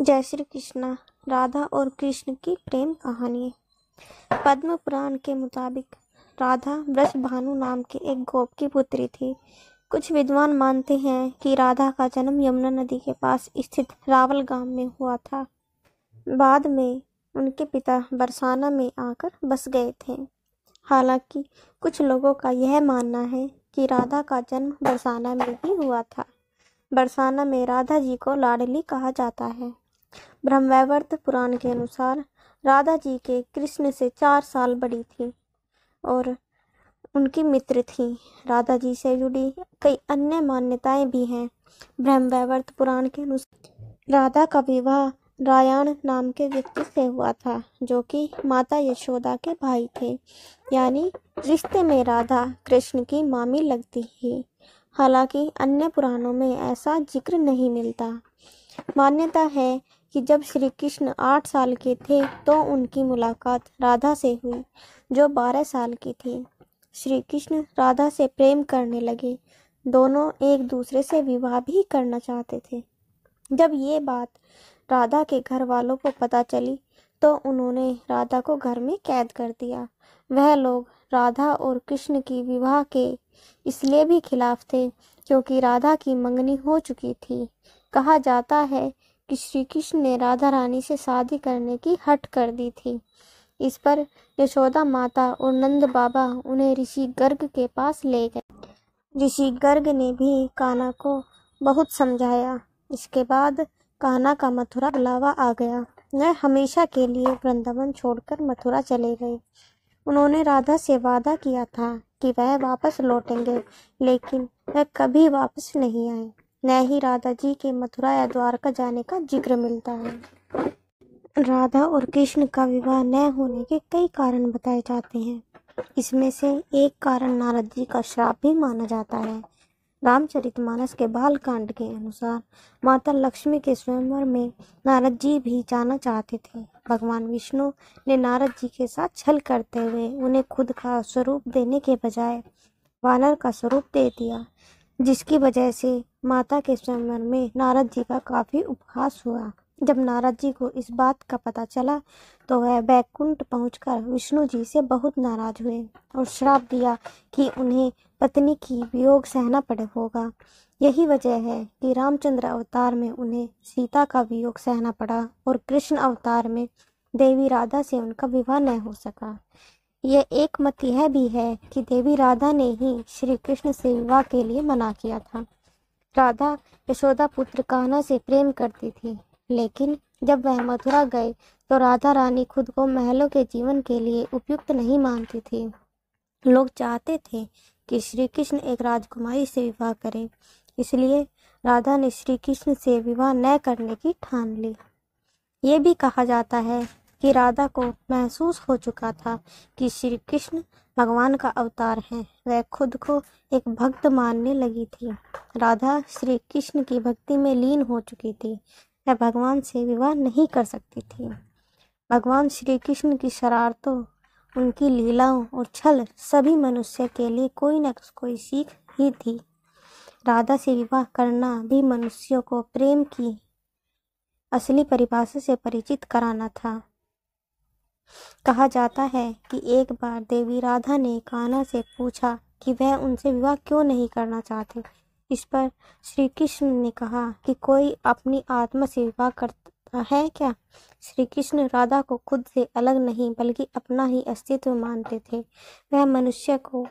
जय श्री कृष्णा। राधा और कृष्ण की प्रेम कहानी। पद्म पुराण के मुताबिक राधा वृषभानु नाम के एक गोप की पुत्री थी। कुछ विद्वान मानते हैं कि राधा का जन्म यमुना नदी के पास स्थित रावल गांव में हुआ था। बाद में उनके पिता बरसाना में आकर बस गए थे। हालांकि कुछ लोगों का यह मानना है कि राधा का जन्म बरसाना में ही हुआ था। बरसाना में राधा जी को लाडली कहा जाता है। ब्रह्मवैवर्त पुराण के अनुसार राधा जी के कृष्ण से 4 साल बड़ी थी और उनकी मित्र थी। राधा जी से जुड़ी कई अन्य मान्यताएं भी हैं। ब्रह्मवैवर्त पुराण के अनुसार राधा का विवाह रायण नाम के व्यक्ति से हुआ था, जो कि माता यशोदा के भाई थे। यानी रिश्ते में राधा कृष्ण की मामी लगती थी। हालांकि अन्य पुराणों में ऐसा जिक्र नहीं मिलता। मान्यता है कि जब श्री कृष्ण 8 साल के थे तो उनकी मुलाकात राधा से हुई, जो 12 साल की थी। श्री कृष्ण राधा से प्रेम करने लगे। दोनों एक दूसरे से विवाह भी करना चाहते थे। जब ये बात राधा के घर वालों को पता चली तो उन्होंने राधा को घर में कैद कर दिया। वह लोग राधा और कृष्ण की विवाह के इसलिए भी खिलाफ थे क्योंकि राधा की मंगनी हो चुकी थी। कहा जाता है कि श्री कृष्ण ने राधा रानी से शादी करने की हठ कर दी थी। इस पर यशोदा माता और नंद बाबा उन्हें ऋषि गर्ग के पास ले गए। ऋषि गर्ग ने भी कान्हा को बहुत समझाया। इसके बाद कान्हा का मथुरा बुलावा आ गया। वह हमेशा के लिए वृंदावन छोड़कर मथुरा चले गए। उन्होंने राधा से वादा किया था कि वह वापस लौटेंगे, लेकिन वह कभी वापस नहीं आए। न ही राधा जी के मथुरा या द्वारका जाने का जिक्र मिलता है। राधा और कृष्ण का विवाह न होने के कई कारण बताए जाते हैं। इसमें से एक कारण नारद जी का श्राप भी माना जाता है। रामचरितमानस के बालकांड के अनुसार माता लक्ष्मी के स्वयंवर में नारद जी भी जाना चाहते थे। भगवान विष्णु ने नारद जी के साथ छल करते हुए उन्हें खुद का स्वरूप देने के बजाय वानर का स्वरूप दे दिया, जिसकी वजह से माता के स्वयंवर में नारद जी का काफी उपहास हुआ। जब नारद जी को इस बात का पता चला तो वह बैकुंठ पहुंचकर विष्णु जी से बहुत नाराज हुए और श्राप दिया कि उन्हें पत्नी की वियोग सहना पड़े होगा। यही वजह है कि रामचंद्र अवतार में उन्हें सीता का वियोग सहना पड़ा और कृष्ण अवतार में देवी राधा से उनका विवाह न हो सका। यह एक मत यह भी है कि देवी राधा ने ही श्री कृष्ण से विवाह के लिए मना किया था। राधा यशोदा पुत्र कान्हा से प्रेम करती थी, लेकिन जब वह मथुरा गए तो राधा रानी खुद को महलों के जीवन के लिए उपयुक्त नहीं मानती थी। लोग चाहते थे कि श्री कृष्ण एक राजकुमारी से विवाह करें, इसलिए राधा ने श्री कृष्ण से विवाह न करने की ठान ली। ये भी कहा जाता है कि राधा को महसूस हो चुका था कि श्री कृष्ण भगवान का अवतार है। वह खुद को एक भक्त मानने लगी थी। राधा श्री कृष्ण की भक्ति में लीन हो चुकी थी। वह भगवान से विवाह नहीं कर सकती थी। भगवान श्री कृष्ण की शरारतों, उनकी लीलाओं और छल सभी मनुष्य के लिए कोई न कोई सीख ही थी। राधा से विवाह करना भी मनुष्यों को प्रेम की असली परिभाषा से परिचित कराना था। कहा जाता है कि एक बार देवी राधा ने कान्हा से पूछा कि वह उनसे विवाह क्यों नहीं करना चाहते। इस पर श्री कृष्ण ने कहा कि कोई अपनी आत्मा से विवाह करता है क्या। श्री कृष्ण राधा को खुद से अलग नहीं बल्कि अपना ही अस्तित्व मानते थे। वह मनुष्य को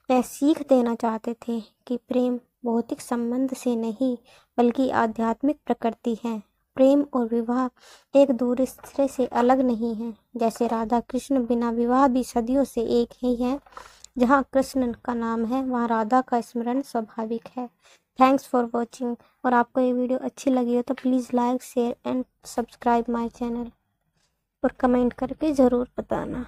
वह सीख देना चाहते थे कि प्रेम भौतिक संबंध से नहीं बल्कि आध्यात्मिक प्रकृति है। प्रेम और विवाह एक दूसरे से अलग नहीं है। जैसे राधा कृष्ण बिना विवाह भी सदियों से एक ही है। जहाँ कृष्ण का नाम है वहाँ राधा का स्मरण स्वाभाविक है। Thanks for watching. और आपको ये वीडियो अच्छी लगी हो तो please like, share and subscribe my channel और कमेंट करके ज़रूर बताना।